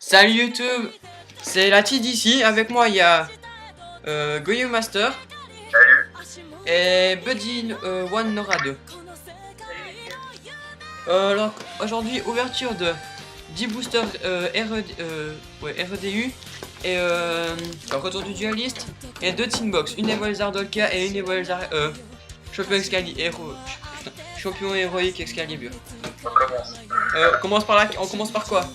Salut YouTube, c'est la TD ici. Avec moi il y a Goyo Master. Salut. Et Buddy One Nora 2. Alors aujourd'hui ouverture de 10 boosters REDU et retour du dualiste et 2 team box, une Evolve Zardolka et une Evolve Champion héroïque Excalibur. On commence. On commence par quoi?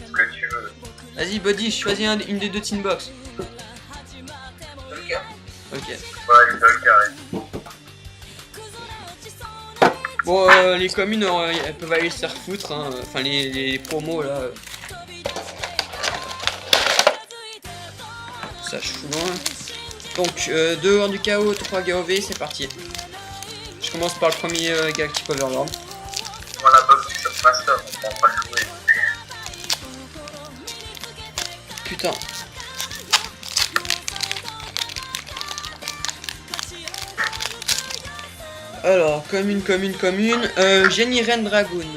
Ce que tu veux. Vas-y Buddy, choisis une des deux team box. Dolka. Ok. Ouais, le Dolka, ouais. Bon, les communes, elles peuvent aller se faire foutre, hein. Enfin les promos là. Ça je fous loin. Donc, 2 hors du chaos, 3 GOV, c'est parti. Je commence par le premier Galactic Overlord. Moi la box du Shop Master, on prend pas le jouer. Putain. Alors, commune. Jenny Ren Dragoon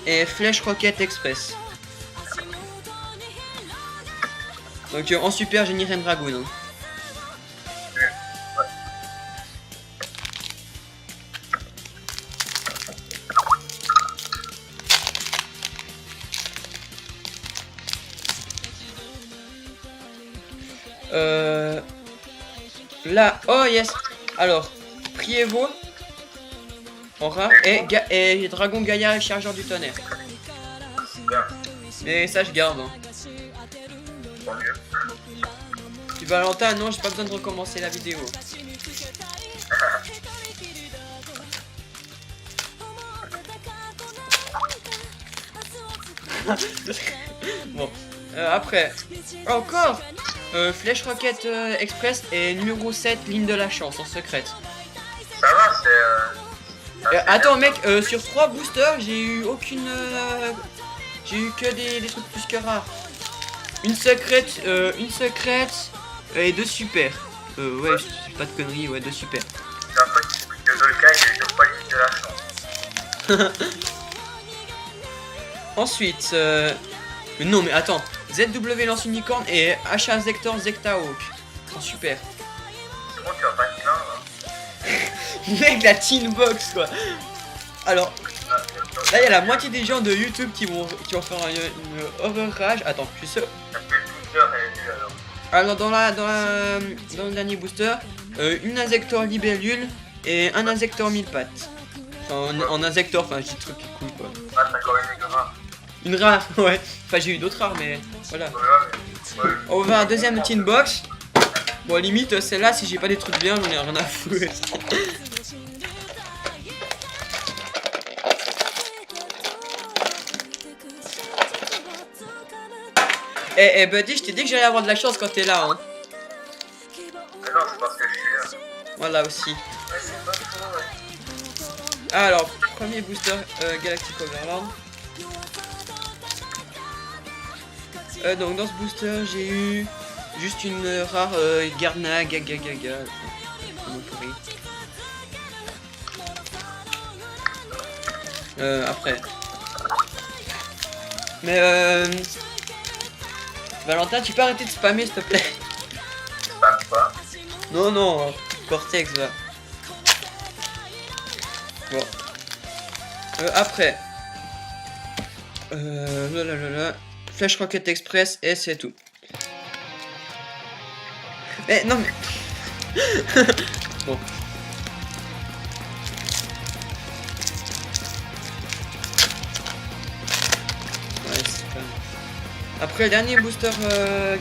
et Flèche Rocket Express. Donc en super Jenny Ren Dragoon. Hein. Là, oh yes. Alors, Prievo en rare et Dragon Gaïa chargeur du tonnerre. Bien. Mais ça je garde. Hein. Tant mieux. Du Valentin, non, j'ai pas besoin de recommencer la vidéo. Bon, après, encore Flèche Rocket Express et numéro 7, ligne de la chance en secrète. Ça va, c'est. Attends mec, sur 3 boosters, j'ai eu aucune... j'ai eu que des trucs plus que rares. Une secrète et 2 super. Ouais, je dis pas de conneries, ouais, 2 super. J'ai un pote qui s'est pris de Dolka, il a eu 2 fois l'île de la chance. Ensuite, non mais attends, ZW lance unicorn et HA Zector Zectahawk. Oh, super. C'est bon, tu vas pas te plaindre. Mec, la teen box quoi. Alors, là il y a la moitié des gens de YouTube qui vont faire une horreur rage. Attends, je suis sûr. Ça fait le booster et lui alors. Alors dans le dernier booster, une Insector Libellule et un Insector mille pattes. Enfin, en Insector, enfin j'ai des trucs qui cool quoi. Ah, t'as quand même une grave. Une rare, ouais. Enfin j'ai eu d'autres rares mais voilà. Ouais. On va un deuxième teen box. Bon limite celle-là si j'ai pas des trucs bien j'en ai rien à foutre. Eh Buddy, je t'ai dit que j'allais avoir de la chance quand t'es là hein. Mais non, c'est parce que je suis là. Voilà aussi. Ouais, c'est pas trop, ouais. Alors, premier booster Galactic Overlord. Donc dans ce booster j'ai eu juste une rare Gardna Gaga. Après. Mais Valentin, tu peux arrêter de spammer s'il te plaît? Spam pas. Non, Cortex va. Bon. Après. Flash Rocket Express et c'est tout. Mais non mais. Bon. Ouais, c'est pas... Après le dernier booster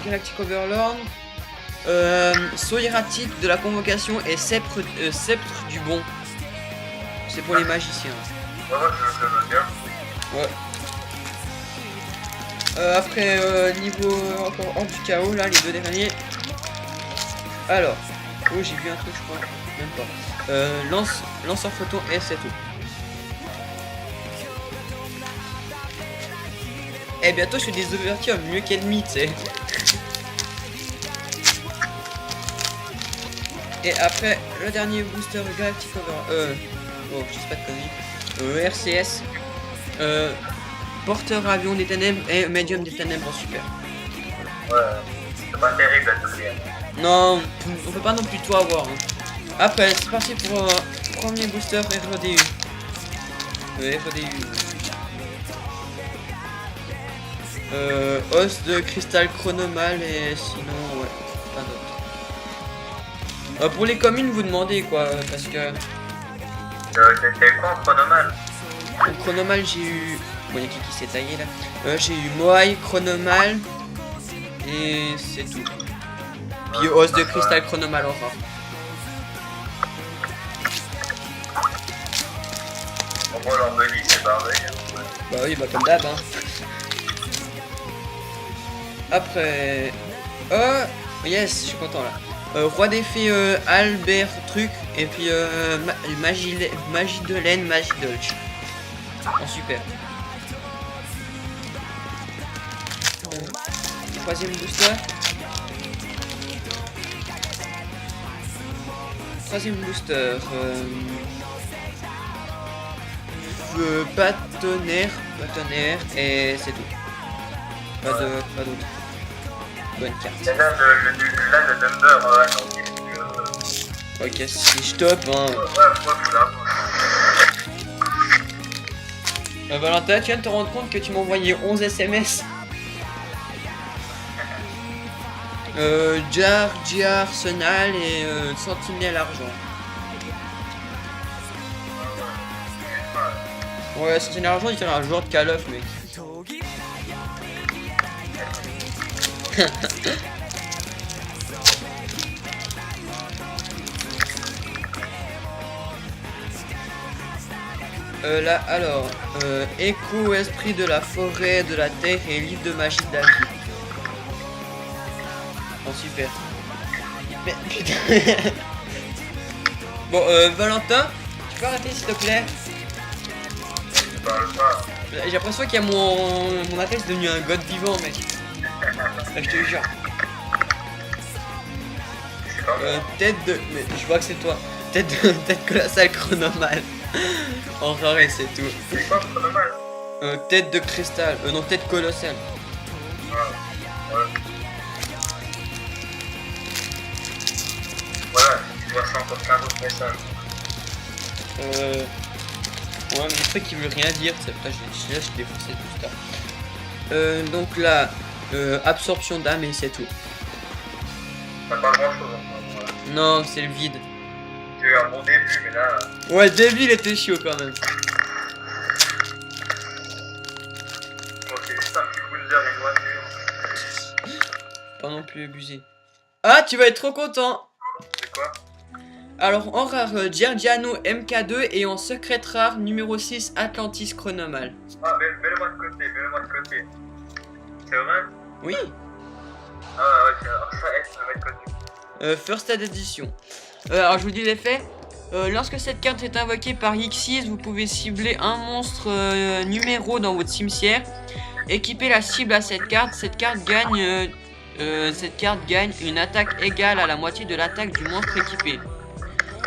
Galactic Overlord. Saut erratique de la convocation et sceptre du bon. C'est pour les magiciens. Ouais, moi je veux bien. Ouais. Après niveau encore hors du chaos là les deux derniers. Alors, oh j'ai vu un truc je crois, même pas. Lanceur photon et c'est tout. Et bientôt je fais des ouvertures mieux qu'ennemis tu sais. Et après, le dernier booster Galactic Over... bon, je sais pas de conneries. RCS. Porteur avion des ténèbres et médium des ténèbres en super. Ouais, c'est pas terrible la deuxième. Non, on peut pas non plus tout avoir. Hein. Après, c'est parti pour premier booster REDU. REDU. Os de cristal chronomal et sinon, ouais, pas d'autre. Pour les communes, vous demandez quoi, parce que... C'était quoi en chronomal? En chronomal, j'ai eu... Bon, il y a qui s'est taillé là. J'ai eu Moai, chronomal et c'est tout. Puis os de cristal chronomal enfin. En gros, l'embellie, c'est pareil. Bah oui, bah comme d'hab hein. Après... Oh yes, je suis content là. Roi des fées Albert truc. Et puis magie de laine, magie dolce. En super. Troisième booster. Troisième booster. Bâtonnerre et c'est tout. Pas d'autre. Bonne carte. Et là, le number attentif. Ok, si je top hein. Ouais, Valentin, tu viens de te rendre compte que tu m'as envoyé 11 SMS. Jar, Arsenal et Sentinelle Argent. Ouais, Sentinelle Argent, il dirait un joueur de Call of, mec. Là, alors, écho, esprit de la forêt, de la terre et livre de magie de la vie. Oh, super. Mais putain. Bon, Valentin, tu peux arrêter s'il te plaît? je parle pas. J'ai l'impression qu'il y a mon appel est devenu un god vivant, mec. Je te jure. C'est pas moi. Tête de... Mais je vois que c'est toi. Tête colossale chronomale. En rare et c'est tout. C'est quoi chronomal? Tête de cristal. Non, tête colossale. Ouais. Voilà, tu vois ça encore plein d'autres messages. Ouais, mais des trucs qui veulent rien dire. C'est pour ça que je l'ai défoncé tout ça. Donc là, absorption d'âme et c'est tout. T'as pas grand chose encore. Voilà. Non, c'est le vide. J'ai eu un bon début, mais là. Ouais, le début il était chiant quand même. Bon, c'est juste un petit Wunder et une voiture. Pas non plus abusé. Ah, tu vas être trop content. C'est quoi? Alors en rare, Giorgiano MK2 et en secret rare numéro 6 Atlantis Chronomal. Ah, mets-le-moi de côté, mets-le-moi de côté. C'est vrai? Oui. Ah ouais, alors ça, je le mets de côté. First Aid Edition. Alors je vous dis l'effet. Lorsque cette carte est invoquée par X6, vous pouvez cibler un monstre numéro dans votre cimetière. Équipez la cible à cette carte. Cette carte gagne une attaque égale à la moitié de l'attaque du monstre équipé.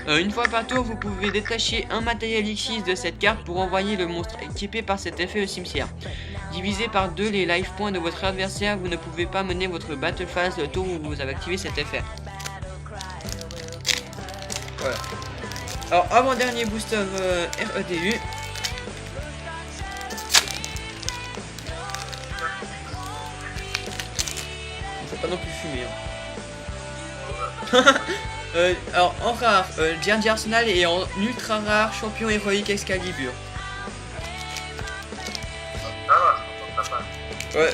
Une fois par tour, vous pouvez détacher un matériel X6 de cette carte pour envoyer le monstre équipé par cet effet au cimetière. Divisé par 2 les life points de votre adversaire, vous ne pouvez pas mener votre battle phase le tour où vous avez activé cet effet. Voilà. Alors, avant-dernier booster REDU. Il faut pas non plus fumer. Hein. Alors, en rare, Giorgi Arsenal et en ultra rare, champion héroïque Excalibur. Ah non, je comprends pas. Ouais.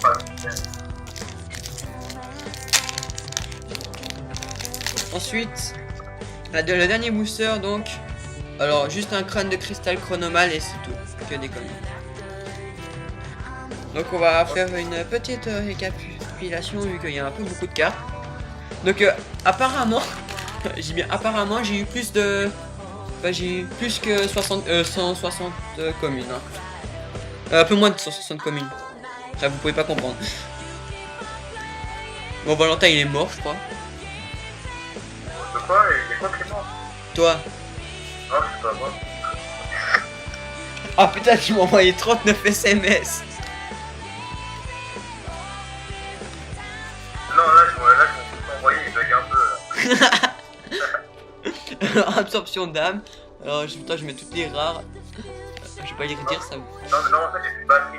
Pas Ensuite, le dernier booster donc. Alors, juste un crâne de cristal chronomal et c'est tout. Que des conneries. Donc, on va faire une petite récapitulation vu qu'il y a un peu beaucoup de cartes. Donc, apparemment, j'ai bien apparemment, j'ai eu plus de. Enfin, j'ai eu plus que 160 communes. Hein. Un peu moins de 160 communes. Ça, vous pouvez pas comprendre. Bon, Valentin, il est mort, je crois. De quoi? Il y a quoi qui est mort? Toi. Non, c'est pas moi. Ah putain, tu m'as envoyé 39 SMS. Non, là, je m'en envoyé, il bug un peu, là. Absorption d'âme. Alors, putain, je mets toutes les rares. Je vais pas les redire, ça. Non, en fait, j'ai plus de batterie.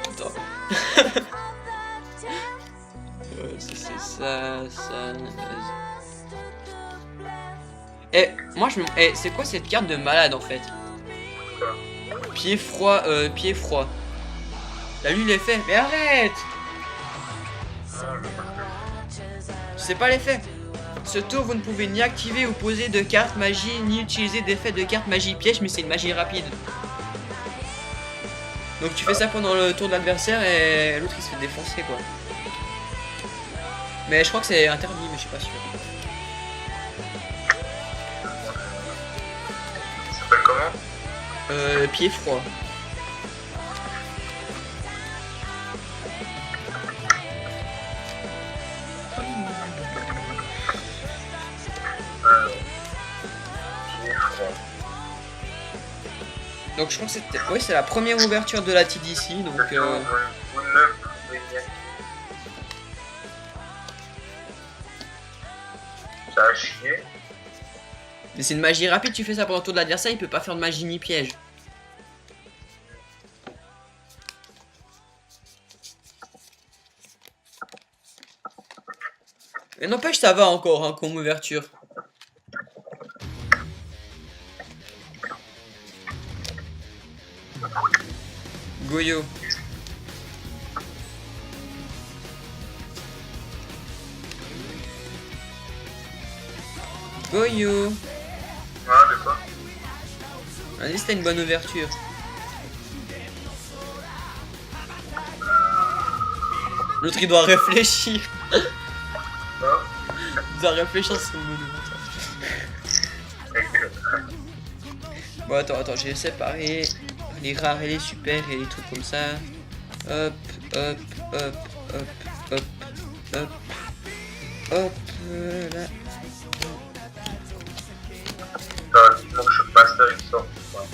Attends. C'est ça. Eh, moi je me. Eh, c'est quoi cette carte de malade en fait? Pied froid, pied froid. T'as lu l'effet? Mais arrête! Je sais pas l'effet. Ce tour, vous ne pouvez ni activer ou poser de cartes magie, ni utiliser d'effet de cartes magie piège, mais c'est une magie rapide. Donc tu fais ça pendant le tour de l'adversaire et l'autre il se fait défoncer quoi. Mais je crois que c'est interdit, mais je suis pas sûr. Ça s'appelle comment? Pied froid. Donc je crois que c'était. Oui, c'est la première ouverture de la TDC, donc Ça a chier. mais c'est une magie rapide, tu fais ça pendant le tour de l'adversaire, il peut pas faire de magie ni piège. Mais n'empêche, ça va encore hein, comme ouverture. Goyo. Goyo. Ah, de quoi? Vas-y, c'était une bonne ouverture. L'autre il doit réfléchir. Non? Il doit réfléchir sur une bonne ouverture. Bon, attends, j'ai séparé les rares et les super et les trucs comme ça. Hop. Là. Vivement que Shockmaster il sort.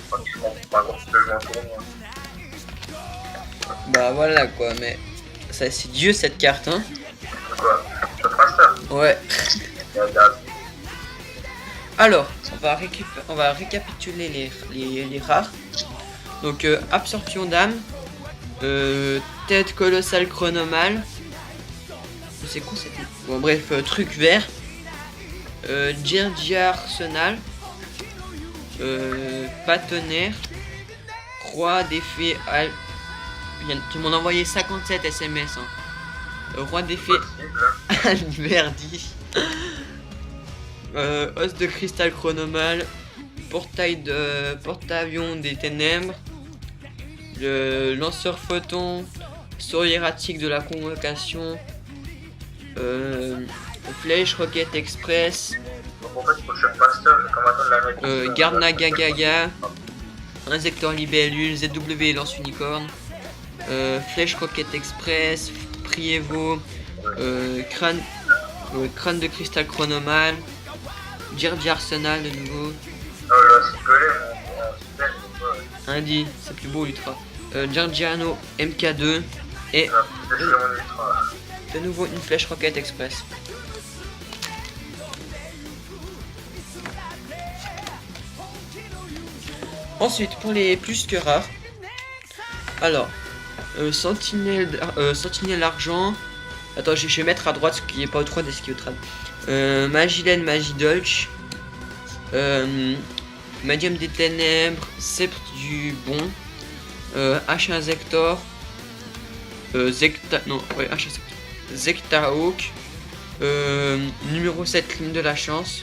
Franchement, par contre, que je m'en tourne. Bah voilà quoi, mais ça c'est Dieu cette carte hein. De quoi? Shockmaster? Ouais. Regarde. Alors, on va récapituler les rares. Donc absorption d'âme, tête colossale chronomale. C'est quoi c'était? Bon bref, truc vert. Girgia Arsenal. Patonnerre. Roi d'effet Al. Tu m'en as envoyé 57 SMS hein. Roi d'effet Alverdi. Os de cristal chronomal. Porte-avions des ténèbres. Le lanceur photon. Saut erratique de la convocation. Flèche Rocket Express. Donc en fait, pour Shockmaster, je vais comme attendre la mettre. Garde Nagagaga. Injecteur libellule. ZW lance unicorne. Flèche Rocket Express. Prievo. Crâne de cristal chronomal. Girgia Arsenal de nouveau. Oh là, c'est pelé, mon super, Indi, c'est plus beau Ultra. Giorgiano MK2 et de nouveau une flèche Rocket Express. Ensuite pour les plus que rares. Alors Sentinelle argent. Attends, je vais mettre à droite ce qui est pas au 3 des qui est au trad. Magilaine Magidolch. Medium des ténèbres. Sceptre du bon. H1 Zector. Zecta Hawk. Numéro 7 Crime de la chance.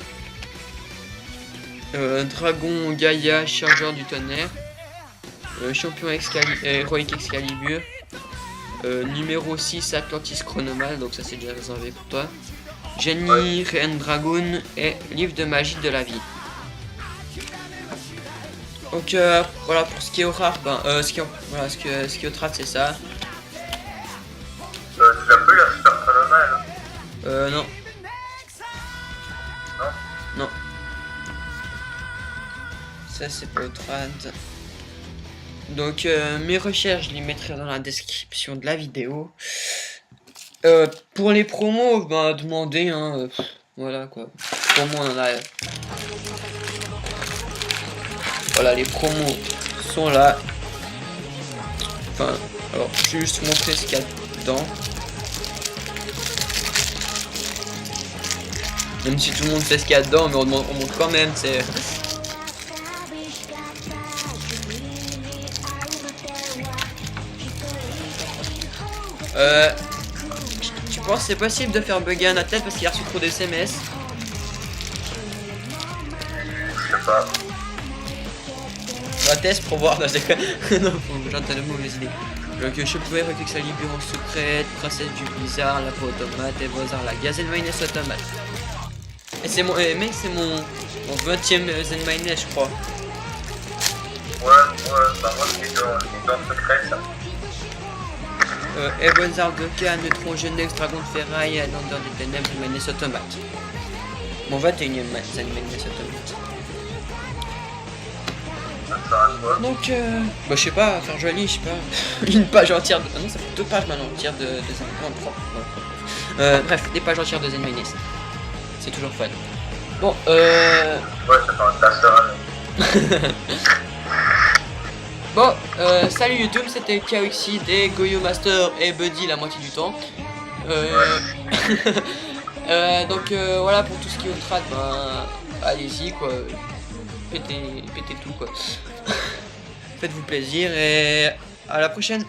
Dragon Gaïa, chargeur du tonnerre. Champion héroïque Excalibur. Numéro 6 Atlantis Chronomal, donc ça c'est déjà réservé pour toi. Jenny, Reine Dragoon et livre de magie de la vie. Donc voilà pour ce qui est au rare, ce qui est au trad c'est ça. Tu l'as plus la super chronomal? Non. Non? Non. Ça c'est pas Outrad. Donc mes recherches, je les mettrai dans la description de la vidéo. Pour les promos, bah demandez, hein, voilà quoi. Pour moi, on a... Voilà, les promos sont là. Enfin, alors, je vais juste montrer ce qu'il y a dedans. Même si tout le monde sait ce qu'il y a dedans, mais on montre quand même, c'est... Tu penses que c'est possible de faire bugger un athlète parce qu'il a reçu trop d'SMS? Je sais pas. On va tester pour voir. Non, j'entends de mauvaises idées. Donc je pouvais recruter sa libérance secrète, princesse du blizzard, la peau automate, et Bozar, la gaz mayonnaise automate. Et c'est mon... mec, c'est mon 20ème zen mayonnaise, je crois. Ouais, bah moi c'est dans le secret ça. Ebonzard de K, Neutron Genex, Dragon de Ferraille, Lander des Ténèbres, mayonnaise automate. Mon 21ème zen mayonnaise automate. Ça sert à quoi? Donc, bah, je sais pas, faire joli, je sais pas. Une page entière de. Ah non, ça fait 2 pages maintenant entières de zen. Non, 3. Bref, des pages entières de zen mayonnaise. C'est toujours fun. Bon, Ouais, ça fait un classeur. Bon, salut YouTube, c'était Kaoxid et Goyo Master et Buddy la moitié du temps. Donc voilà, pour tout ce qui est Outrad, ben allez-y quoi, pétez tout quoi. Faites-vous plaisir et à la prochaine.